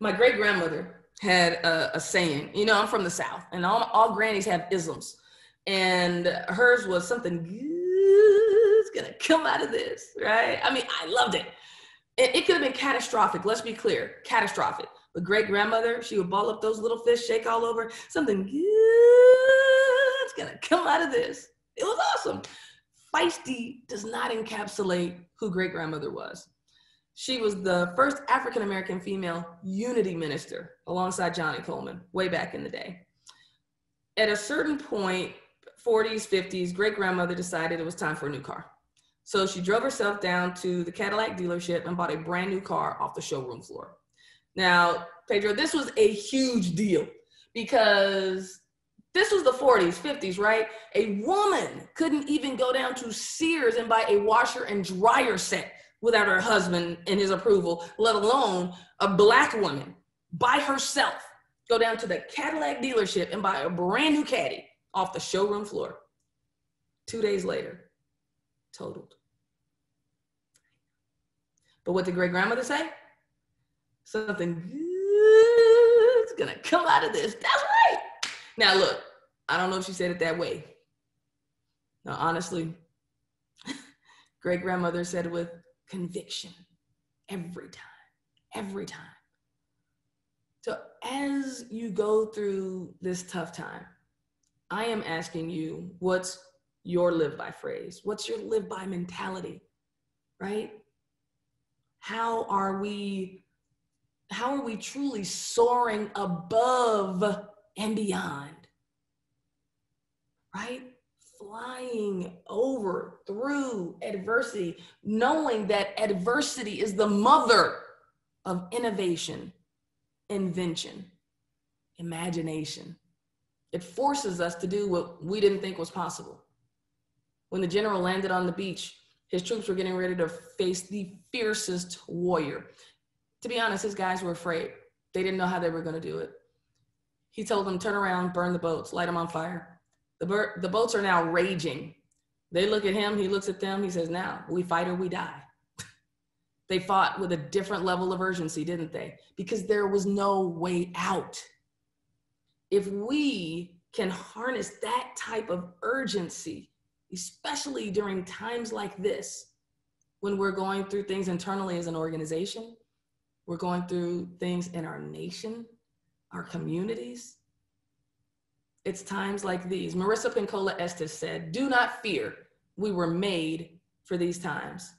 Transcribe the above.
My great grandmother had a saying, you know, I'm from the South, and all grannies have isms. And hers was something good's gonna come out of this, right? I mean, I loved it. It could have been catastrophic. Let's be clear, catastrophic. But great grandmother, she would ball up those little fish, shake all over. Something good's gonna come out of this. It was awesome. Feisty does not encapsulate who great grandmother was. She was the first African-American female unity minister alongside Johnny Coleman way back in the day. At a certain point, 40s, 50s, great grandmother decided it was time for a new car. So she drove herself down to the Cadillac dealership and bought a brand new car off the showroom floor. Now, Pedro, this was a huge deal because this was the 40s, 50s, right? A woman couldn't even go down to Sears and buy a washer and dryer set without her husband and his approval, let alone a Black woman by herself go down to the Cadillac dealership and buy a brand new Caddy off the showroom floor. 2 days later, totaled. But what did great grandmother say? Something good's gonna come out of this. That's right. Now look, I don't know if she said it that way. Now honestly, great grandmother said it with conviction every time. So as you go through this tough time, I am asking you, what's your live by phrase? What's your live by mentality, right? How are we truly soaring above and beyond, right? Flying over through adversity, knowing that adversity is the mother of innovation, invention, imagination. It forces us to do what we didn't think was possible. When the general landed on the beach, his troops were getting ready to face the fiercest warrior. To be honest, his guys were afraid. They didn't know how they were going to do it. He told them, turn around, burn the boats, light them on fire. The boats are now raging. They look at him, he looks at them, he says, now, we fight or we die. They fought with a different level of urgency, didn't they? Because there was no way out. If we can harness that type of urgency, especially during times like this, when we're going through things internally as an organization, we're going through things in our nation, our communities, it's times like these. Marissa Pinkola Estes said, do not fear, we were made for these times.